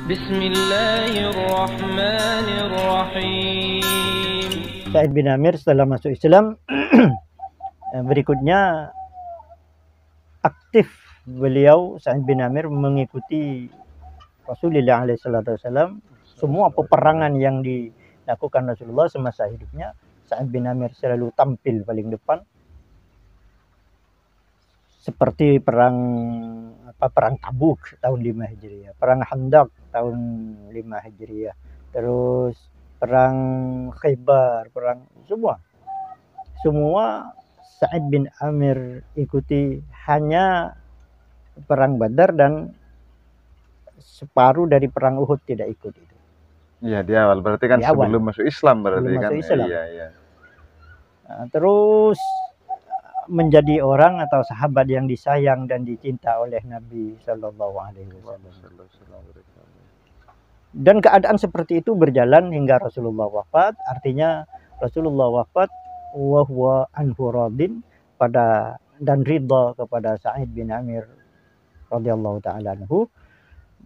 Bismillahirrahmanirrahim. Sa'id bin Amir setelah masuk Islam berikutnya aktif beliau Sa'id bin Amir mengikuti Rasulullah SAW. Semua peperangan yang dilakukan Rasulullah semasa hidupnya, Sa'id bin Amir selalu tampil paling depan. Seperti perang Tabuk tahun 5 Hijriah, perang Khandaq tahun 5 Hijriah, terus perang Khaybar, perang semua Sa'id bin Amir ikuti. Hanya perang Badar dan separuh dari perang Uhud tidak ikut itu. Iya, di awal berarti kan sebelum masuk Islam berarti belum kan. Masuk Islam. Iya. Nah, terus menjadi orang atau sahabat yang disayang dan dicinta oleh Nabi Shallallahu Alaihi Wasallam. Dan keadaan seperti itu berjalan hingga Rasulullah wafat. Artinya Rasulullah wafat wa huwa anhu radin dan ridha kepada Sa'id bin Amir radhiyallahu taala anhu.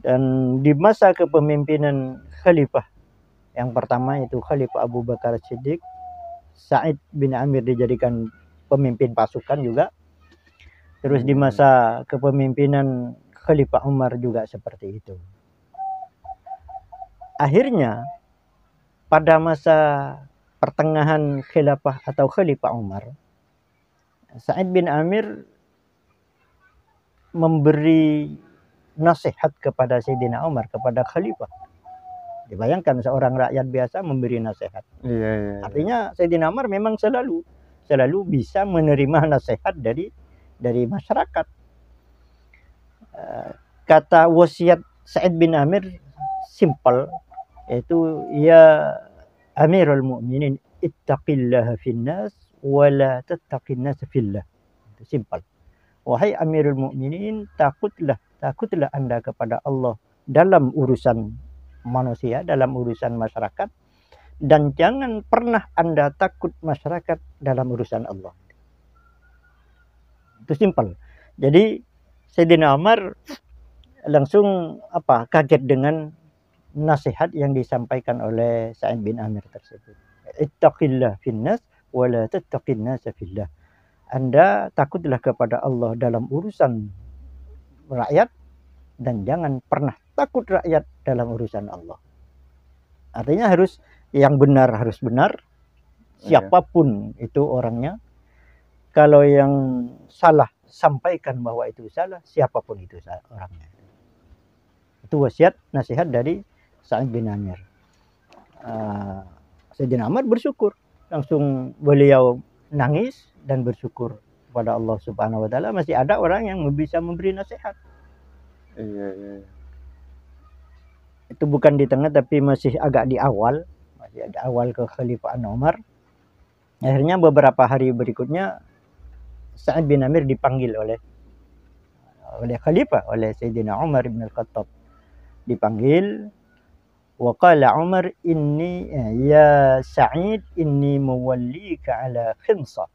Dan di masa kepemimpinan khalifah yang pertama itu Khalifah Abu Bakar Siddiq, Sa'id bin Amir dijadikan pemimpin pasukan juga. Terus di masa kepemimpinan Khalifah Umar juga seperti itu. Akhirnya pada masa pertengahan khilafah atau Khalifah Umar, Sa'id bin Amir memberi nasihat kepada Sayyidina Umar, kepada Khalifah. Dibayangkan seorang rakyat biasa memberi nasihat. Iya. Artinya Sayyidina Umar memang selalu bisa menerima nasihat dari masyarakat. Kata wasiat Sa'id bin Amir simpel, yaitu ya Amirul Mukminin ittaqillaha finnas wa la tattaqin nas fillah. Itu simpel. Wahai Amirul Mukminin, takutlah Anda kepada Allah dalam urusan manusia, dalam urusan masyarakat, dan jangan pernah Anda takut masyarakat dalam urusan Allah. Itu simpel. Jadi Sayyidina Umar langsung kaget dengan nasihat yang disampaikan oleh Sa'id bin Amir tersebut. Ittaqillah finnas wa la tattaqin nas fillah. Anda takutlah kepada Allah dalam urusan rakyat dan jangan pernah takut rakyat dalam urusan Allah. Artinya yang benar harus benar, siapapun itu orangnya. Kalau yang salah, sampaikan bahwa itu salah, siapapun itu orangnya. Itu wasiat, nasihat dari Sa'id bin Amir. Sayyidina Umar bersyukur. Langsung beliau nangis dan bersyukur kepada Allah Subhanahu wa Ta'ala. Masih ada orang yang bisa memberi nasihat. Iya. Itu bukan di tengah, tapi masih agak di awal. Masih ada awal kekhalifahan Umar. Akhirnya beberapa hari berikutnya Sa'id bin Amir dipanggil oleh khalifah, oleh Sayyidina Umar bin Al-Khattab. Dipanggil, wa qala Umar ya Sa'id inni muwallika ala Khimsa.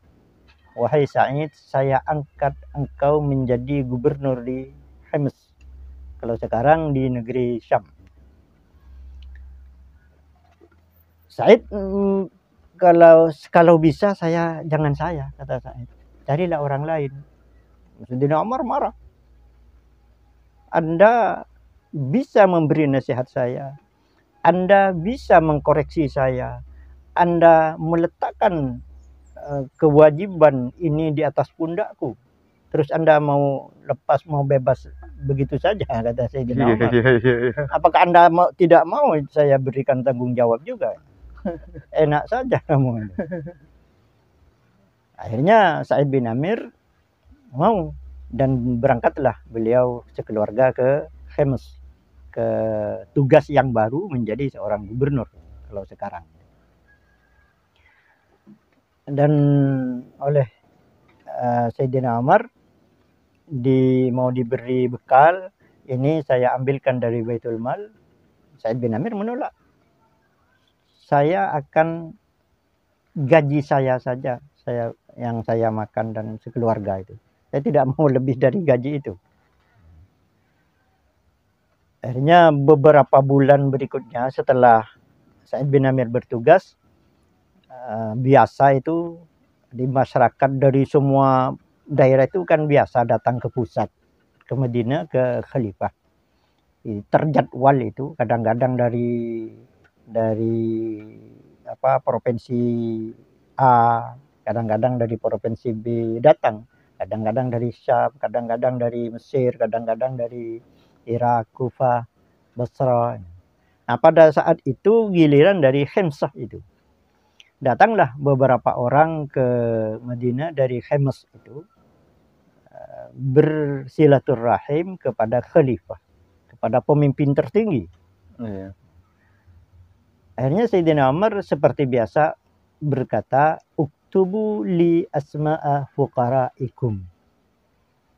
Wahai Sa'id, saya angkat engkau menjadi gubernur di Hims. Kalau sekarang di negeri Syam. Sa'id, kalau bisa jangan saya, kata Sa'id. Carilah orang lain. Sayyidina Umar marah. Anda bisa memberi nasihat saya. Anda bisa mengkoreksi saya. Anda meletakkan kewajiban ini di atas pundakku. Terus Anda mau bebas begitu saja, kata Sayyidina Umar. Apakah Anda tidak mau saya berikan tanggung jawab juga? Enak saja kamu. Akhirnya Sa'id bin Amir mau, dan berangkatlah beliau sekeluarga ke Hims, ke tugas yang baru menjadi seorang gubernur kalau sekarang. Dan oleh Sayyidina Umar mau diberi bekal, ini saya ambilkan dari Baitul Mal. Sa'id bin Amir menolak. Saya akan gaji saya saja, yang saya makan dan sekeluarga itu. Saya tidak mau lebih dari gaji itu. Akhirnya beberapa bulan berikutnya setelah Sa'id bin Amir bertugas, biasa itu di masyarakat dari semua daerah itu kan biasa datang ke pusat, ke Madinah, ke Khalifah. Terjadwal itu kadang-kadang dari provinsi A, kadang-kadang dari provinsi B datang, kadang-kadang dari Syam, kadang-kadang dari Mesir, kadang-kadang dari Irak, Kufah, Basra. Nah, pada saat itu giliran dari Himsah itu. Datanglah beberapa orang ke Madinah dari Hims itu, bersilaturahim kepada khalifah, kepada pemimpin tertinggi. Iya. Akhirnya Sayyidina Umar seperti biasa berkata, "Uktubu li asma'a fuqara'ikum."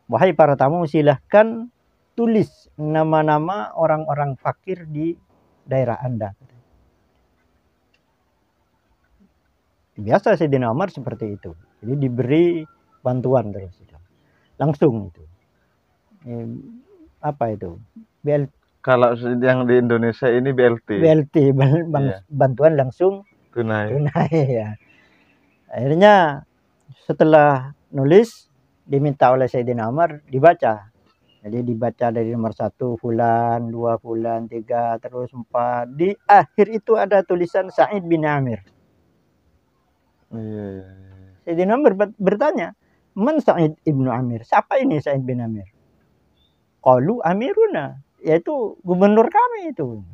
Wahai para tamu, silahkan tulis nama-nama orang-orang fakir di daerah Anda. Biasa Sayyidina Umar seperti itu. Jadi diberi bantuan terus itu. Langsung itu. Apa itu? Kalau yang di Indonesia ini BLT. BLT, bantuan langsung Tunai. Ya. Akhirnya setelah nulis diminta oleh Sayyidina Umar dibaca. Jadi dibaca dari nomor 1 fulan, 2 fulan, 3, terus 4. Di akhir itu ada tulisan Sa'id bin Amir. Iya. Sayyidina Umar bertanya, "Man Sa'id ibnu Amir?" Siapa ini Sa'id bin Amir? Qalu amiruna, yaitu gubernur kami itu.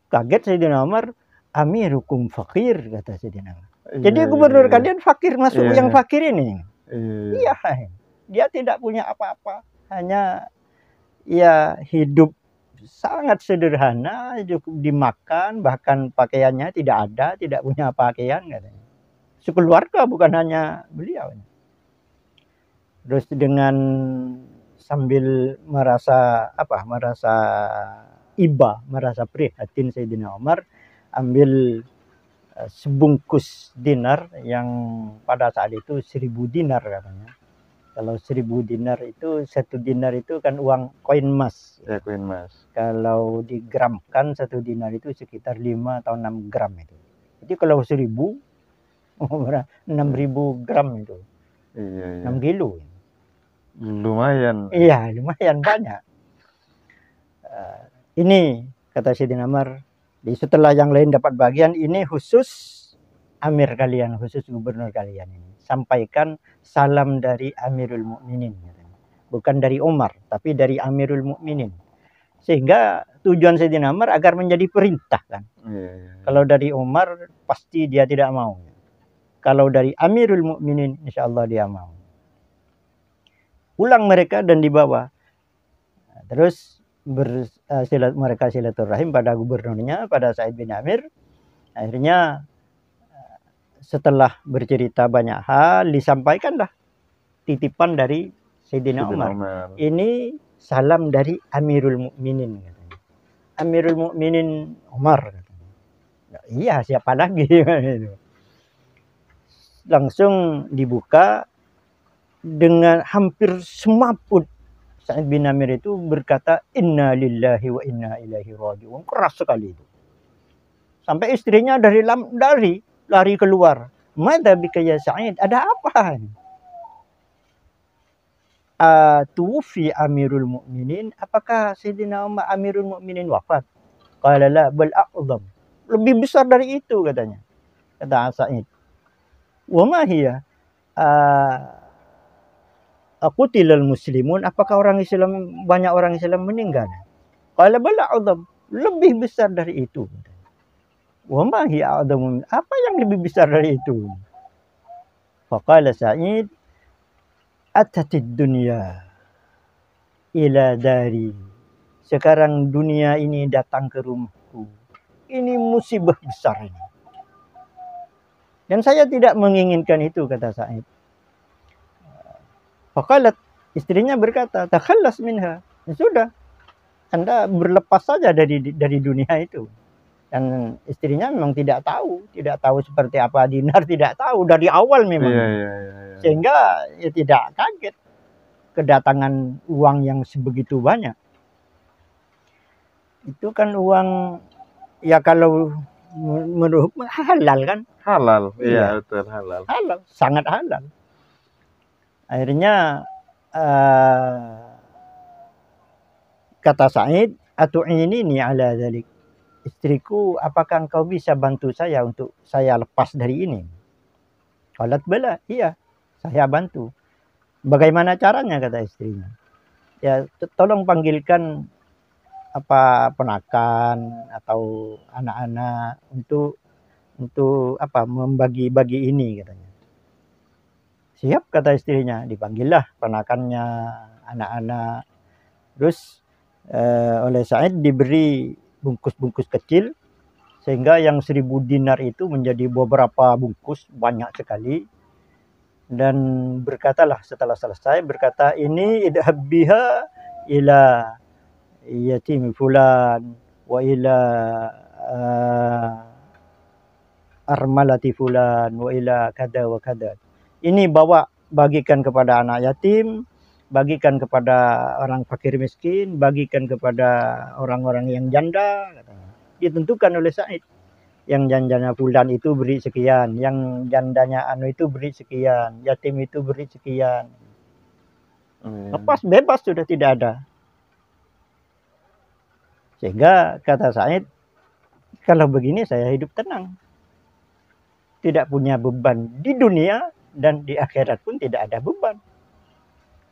Kaget Sayyidina Umar, "Amirukum fakir," kata Sayyidina Umar. Jadi gubernur kalian fakir, masuk yang fakir ini. Iya. Dia tidak punya apa-apa, hanya ya hidup sangat sederhana, cukup dimakan, bahkan pakaiannya tidak ada, tidak punya pakaian katanya. Sekeluarga, bukan hanya beliau. Terus dengan sambil merasa iba, merasa prihatin, Sayyidina Umar ambil sebungkus dinar yang pada saat itu 1000 dinar katanya. Kalau 1000 dinar itu, 1 dinar itu kan uang koin emas. Ya, koin emas. Kalau digramkan 1 dinar itu sekitar 5 atau 6 gram itu. Jadi kalau 1000 6.000 gram itu. Iya. 6 kilo. Lumayan. Iya, lumayan banyak. Ini kata Sayyidina Umar, setelah yang lain dapat bagian, ini khusus amir kalian, khusus gubernur kalian ini. Sampaikan salam dari Amirul Mukminin. Bukan dari Umar, tapi dari Amirul Mukminin. Sehingga tujuan Sayyidina Umar agar menjadi perintah kan. Iya. Kalau dari Umar pasti dia tidak mau. Kalau dari Amirul Mukminin insyaallah dia mau. Pulang mereka dan dibawa. Terus mereka silaturahim pada gubernurnya, pada Sa'id bin Amir. Akhirnya setelah bercerita banyak hal, disampaikanlah titipan dari Sayyidina Umar. Ini salam dari Amirul Mukminin. Amirul Mukminin Umar. Iya, siapa lagi? Langsung dibuka dengan hampir semaput. Sa'id bin Amir itu berkata, "Inna lillahi wa inna ilaihi raji'un." Keras sekali itu. Sampai istrinya lari keluar. "Madza bika ya Sa'id? Ada apa?" "Tuwfi Amirul Mukminin." Apakah Sayyidina Umar Amirul Mukminin wafat? Qala la bal a'zam. Lebih besar dari itu katanya. Kata Sa'id. "Wa ma hiya?" "Qutilal muslimun." Apakah banyak orang Islam meninggal? Qala bal a'zam. Lebih besar dari itu. "Wa ma hiya a'zamu?" Apa yang lebih besar dari itu? Faqala Sa'id, "Atatid dunya ila dari." Sekarang dunia ini datang ke rumahku. Ini musibah besar ini. Dan saya tidak menginginkan itu, kata Sa'id. Faqalat, istrinya berkata, "Takhallas minha." Ya sudah, Anda berlepas saja dari dunia itu. Dan istrinya memang tidak tahu seperti apa dinar, tidak tahu dari awal memang. Iya. Sehingga ya tidak kaget kedatangan uang yang sebegitu banyak. Itu kan uang, ya kalau menurut hukum halal kan? Halal, Iya, iya betul halal. halal, sangat halal. Akhirnya kata Sa'id, atu'inini ala dzalik. Istriku, apakah engkau bisa bantu saya untuk saya lepas dari ini? Qalat bala, iya, saya bantu. Bagaimana caranya, kata istrinya? Ya, tolong panggilkan ponakan atau anak-anak untuk membagi-bagi ini, katanya. Siap, kata istrinya. Dipanggillah ponakannya, anak-anak. Terus oleh Sa'id diberi bungkus-bungkus kecil, sehingga yang 1000 dinar itu menjadi beberapa bungkus, banyak sekali. Dan berkatalah setelah selesai, berkata, ini idhab biha ila yatim fulan wa ila armalati fulan wa ila kada wa kada. Ini bawa, bagikan kepada anak yatim, bagikan kepada orang fakir miskin, bagikan kepada orang-orang yang janda. Ditentukan oleh Sa'id. Yang jandanya fulan itu beri sekian, yang jandanya anu itu beri sekian, yatim itu beri sekian. Lepas bebas, sudah tidak ada. Sehingga kata Sa'id, kalau begini saya hidup tenang. Tidak punya beban di dunia, dan di akhirat pun tidak ada beban.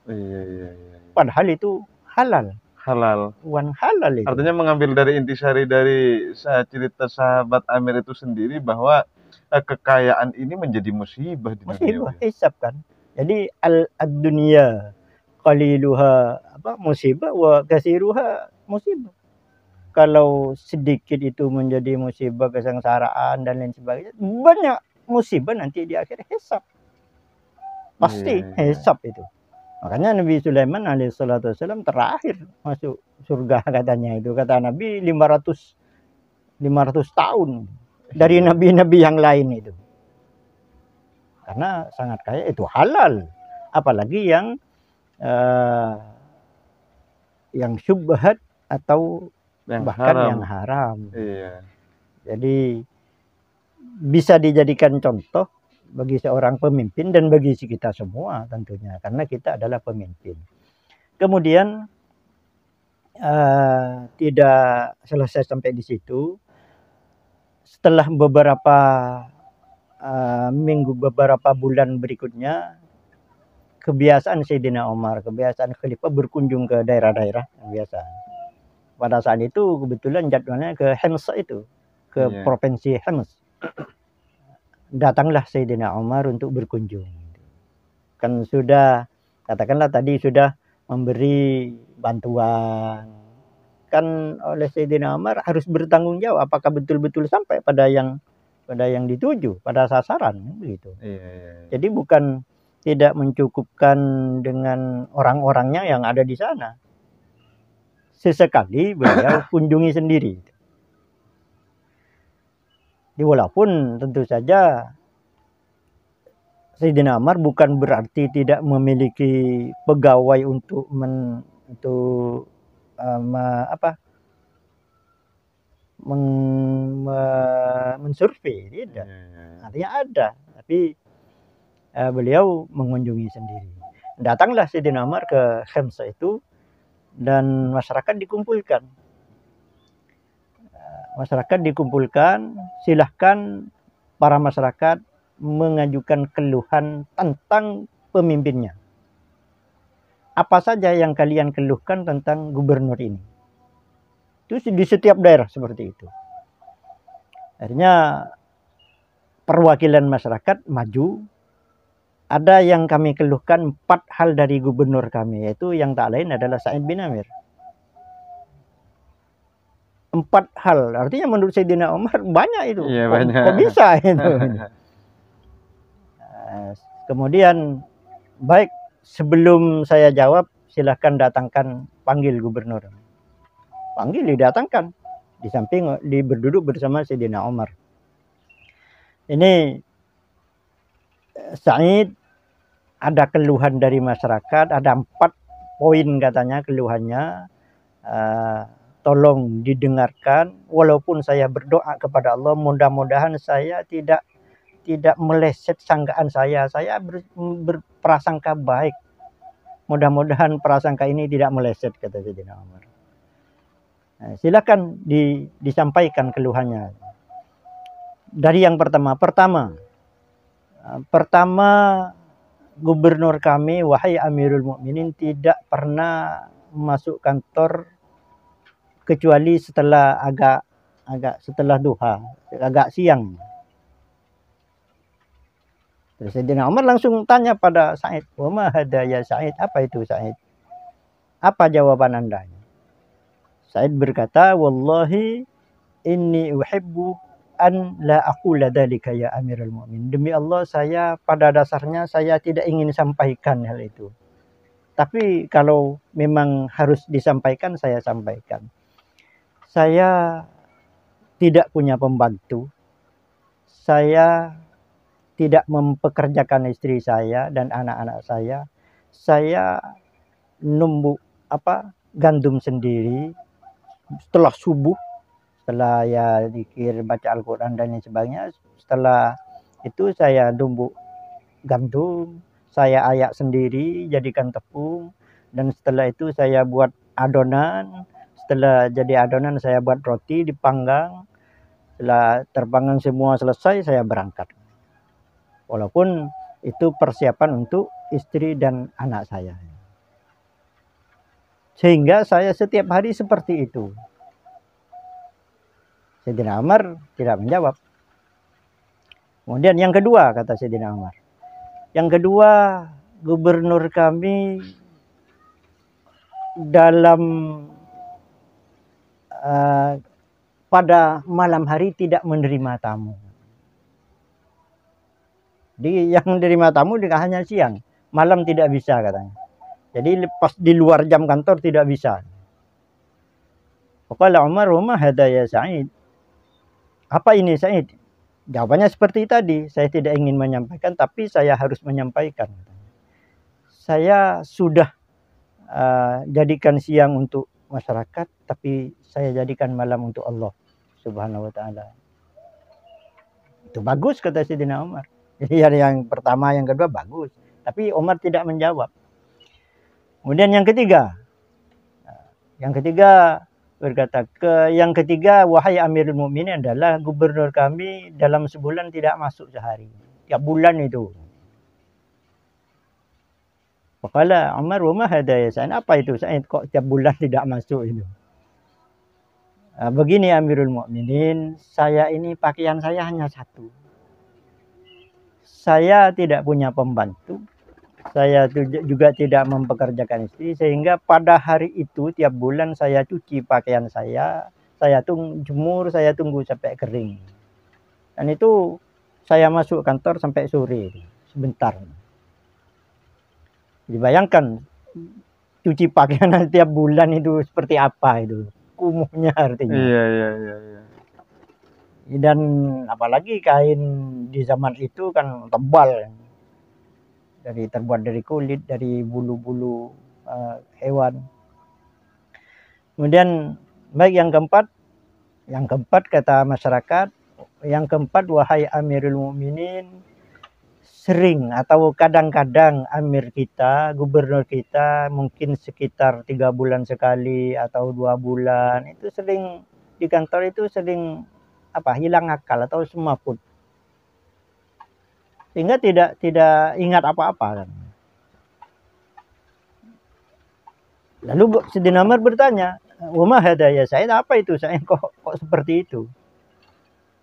Iya. Padahal itu halal. Halal. Uang halal itu. Artinya mengambil dari intisari dari cerita sahabat Amir itu sendiri, bahwa kekayaan ini menjadi musibah di Musibah, dunia. hisab kan. Jadi ad-dunya qaliluha musibah wa katsiruha musibah. Kalau sedikit itu menjadi musibah, kesengsaraan dan lain sebagainya, banyak musibah nanti di akhir hisab. Pasti hisab itu. Makanya Nabi Sulaiman alaihissalatu wassalam terakhir masuk surga, katanya itu. Kata Nabi 500 tahun dari nabi-nabi yang lain itu. Karena sangat kaya, itu halal. Apalagi yang syubhat atau bahkan yang haram. Iya. Jadi bisa dijadikan contoh bagi seorang pemimpin dan bagi kita semua tentunya, karena kita adalah pemimpin. Kemudian tidak selesai sampai di situ. Setelah beberapa minggu, beberapa bulan berikutnya, kebiasaan Sayyidina Umar, kebiasaan khalifah berkunjung ke daerah-daerah biasa. Pada saat itu kebetulan jadwalnya ke Hims itu, ke provinsi Hims. Datanglah Sayyidina Umar untuk berkunjung. Kan sudah, katakanlah tadi sudah memberi bantuan. Kan oleh Sayyidina Umar harus bertanggung jawab apakah betul-betul sampai pada yang dituju, pada sasaran begitu. Iya. Jadi bukan tidak mencukupkan dengan orang-orangnya yang ada di sana. Sesekali beliau kunjungi sendiri. Walaupun tentu saja Sayyidina Umar bukan berarti tidak memiliki pegawai untuk mensurvei, tidak. Artinya ada, tapi beliau mengunjungi sendiri. Datanglah Sayyidina Umar ke Hims itu, dan masyarakat dikumpulkan. Silahkan para masyarakat mengajukan keluhan tentang pemimpinnya. Apa saja yang kalian keluhkan tentang gubernur ini? Itu di setiap daerah seperti itu. Akhirnya perwakilan masyarakat maju. Ada yang kami keluhkan 4 hal dari gubernur kami, yaitu yang tak lain adalah Sa'id bin Amir. 4 hal, artinya menurut Sayyidina Umar banyak itu. Iya, banyak. Kok bisa itu? Kemudian, baik, sebelum saya jawab, silahkan datangkan, panggil gubernur. Panggil, didatangkan. Di samping, berduduk bersama Sayyidina Umar. Ini Sa'id, ada keluhan dari masyarakat, ada 4 poin katanya keluhannya. tolong didengarkan, walaupun saya berdoa kepada Allah, mudah-mudahan saya tidak meleset sangkaan saya berprasangka baik. Mudah-mudahan prasangka ini tidak meleset, kata Sayyidina Umar. Nah, silakan disampaikan keluhannya. Dari yang pertama, gubernur kami, wahai Amirul Mukminin, tidak pernah masuk kantor kecuali setelah setelah duha, agak siang. Terus Sayyidina Umar langsung tanya pada Sa'id, "Wa ma hadha ya Sa'id?" Apa itu Sa'id? Apa jawaban Anda? Sa'id berkata, "Wallahi inni uhibbu an la aqula dzalika ya Amirul Mukminin." Demi Allah, saya pada dasarnya saya tidak ingin sampaikan hal itu. Tapi kalau memang harus disampaikan, saya sampaikan. Saya tidak punya pembantu. Saya tidak mempekerjakan istri saya dan anak-anak saya. Saya numbuk gandum sendiri setelah subuh, setelah ya zikir, baca Al-Quran dan lain sebagainya. Setelah itu saya numbuk gandum, saya ayak sendiri, jadikan tepung, dan setelah itu saya buat adonan. Setelah jadi adonan, saya buat roti, dipanggang. Setelah terpanggang semua selesai, saya berangkat. Walaupun itu persiapan untuk istri dan anak saya. Sehingga saya setiap hari seperti itu. Sayyidina Umar tidak menjawab. Kemudian yang kedua, kata Sayyidina Umar. Yang kedua, gubernur kami dalam pada malam hari tidak menerima tamu. Yang menerima tamu hanya siang, malam tidak bisa katanya. Jadi pas di luar jam kantor tidak bisa. Faqala Umar, "Wa ma hadha ya Sa'id?" Apa ini Sa'id? Jawabannya seperti tadi, saya tidak ingin menyampaikan tapi saya harus menyampaikan. Saya sudah jadikan siang untuk masyarakat, tapi saya jadikan malam untuk Allah Subhanahu wa taala. Itu bagus, kata Sayyidina Umar. Jadi yang pertama, yang kedua bagus, tapi Umar tidak menjawab. Kemudian yang ketiga berkata, yang ketiga, wahai Amirul Mukminin, adalah gubernur kami dalam sebulan tidak masuk sehari, tiap bulan itu. Faqala Umar, "Wa ma hadha ya Sa'id?" Apa itu Sa'id, kok tiap bulan tidak masuk itu? Begini Amirul Mukminin, saya ini pakaian saya hanya satu. Saya tidak punya pembantu, saya juga tidak mempekerjakan istri, sehingga pada hari itu tiap bulan saya cuci pakaian saya jemur, saya tunggu sampai kering. Dan itu saya masuk kantor sampai sore, sebentar. Dibayangkan cuci pakaian tiap bulan itu seperti apa itu, kumuhnya artinya. Iya. Dan apalagi kain di zaman itu kan tebal, terbuat dari kulit, dari bulu-bulu hewan. Kemudian baik yang keempat kata masyarakat, yang keempat, wahai Amirul Mukminin, sering atau kadang-kadang amir kita, gubernur kita, mungkin sekitar 3 bulan sekali atau 2 bulan, itu sering di kantor itu sering hilang akal atau semaput, sehingga tidak ingat apa-apa kan. Lalu Sayyidina Umar bertanya, "Wa ma hadha ya Sa'id?" Apa itu Sa'id, kok seperti itu?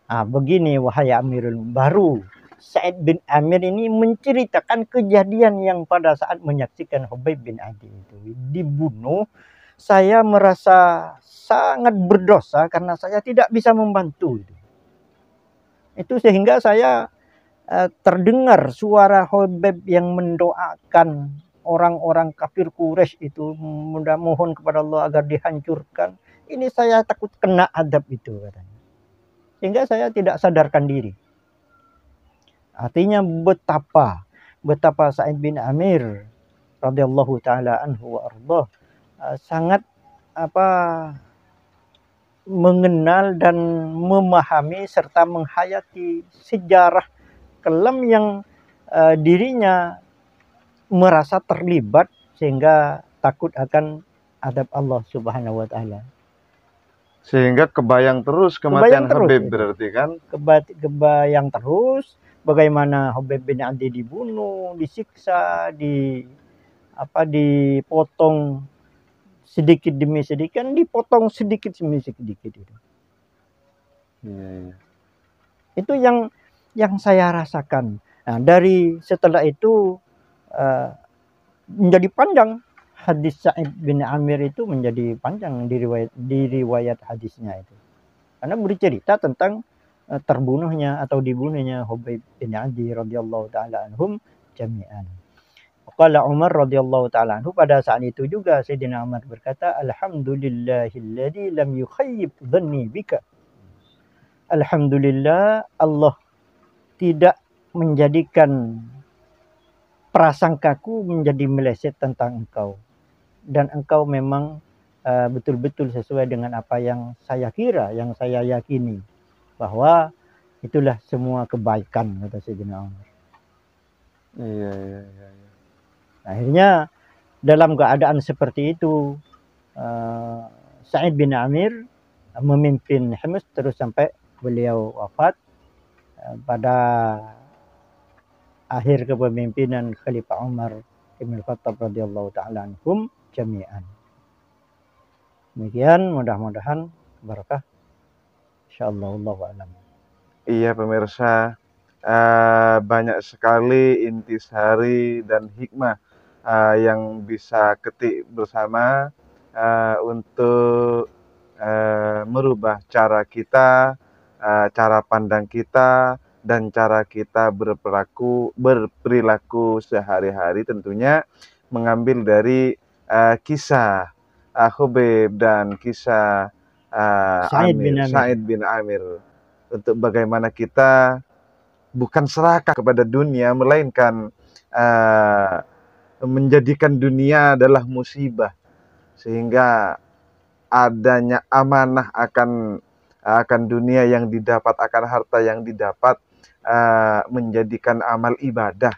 Begini wahai Amirul, baru Sa'id bin Amir ini menceritakan kejadian yang pada saat menyaksikan Hubayb bin Adi itu dibunuh. Saya merasa sangat berdosa karena saya tidak bisa membantu itu sehingga saya terdengar suara Hubayb yang mendoakan orang-orang kafir Quraisy itu, mohon kepada Allah agar dihancurkan. Ini saya takut kena adab itu katanya. Sehingga saya tidak sadarkan diri. Artinya betapa Sa'id bin Amir radhiyallahu taala anhu wa ardhah sangat mengenal dan memahami serta menghayati sejarah kelam yang dirinya merasa terlibat sehingga takut akan adab Allah Subhanahu wa taala. Sehingga kebayang terus kematian Kebayang terus Habib itu. berarti kan? Kebayang terus bagaimana Habib bin Adi dibunuh, disiksa, dipotong sedikit demi sedikit, kan dipotong sedikit demi sedikit itu. Iya. Itu yang saya rasakan. Nah, dari setelah itu menjadi panjang hadis Sa'id bin Amir itu, menjadi panjang di riwayat hadisnya itu. Karena bercerita tentang terbunuhnya atau dibunuhnya Habib bin Adi radhiyallahu taala anhum jami'an. Qala Umar radhiyallahu taala anhu, pada saat itu juga Sayyidina Umar berkata, alhamdulillahilladzi lam yukhayyib dhanni bika. Alhamdulillah, Allah tidak menjadikan prasangkaku menjadi meleset tentang engkau, dan engkau memang betul-betul sesuai dengan apa yang saya kira, yang saya yakini, bahwa itulah semua kebaikan, kata Sayyidina Umar. Iya. Akhirnya dalam keadaan seperti itu, Sa'id bin Amir memimpin Hims terus sampai beliau wafat pada akhir kepemimpinan Khalifah Umar bin Khattab radhiyallahu taala anhum jami'an. Demikian, mudah-mudahan barakah. Insyaallah, wallahu a'lam. Iya pemirsa, banyak sekali intisari dan hikmah yang bisa ketik bersama untuk merubah cara kita, cara pandang kita, dan cara kita berperilaku sehari-hari, tentunya mengambil dari kisah Habib dan kisah Sa'id bin Amir, untuk bagaimana kita bukan serakah kepada dunia, melainkan menjadikan dunia adalah musibah, sehingga adanya amanah akan dunia yang didapat, akan harta yang didapat, menjadikan amal ibadah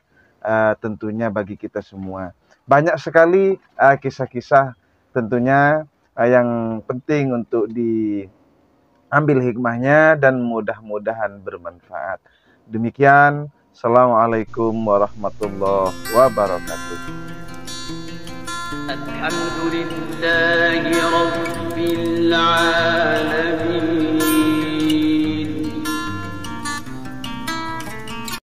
tentunya bagi kita semua. Banyak sekali kisah-kisah tentunya yang penting untuk diambil hikmahnya, dan mudah-mudahan bermanfaat. Demikian, Assalamualaikum warahmatullahi wabarakatuh. Alhamdulillahi Rabbil Alamin.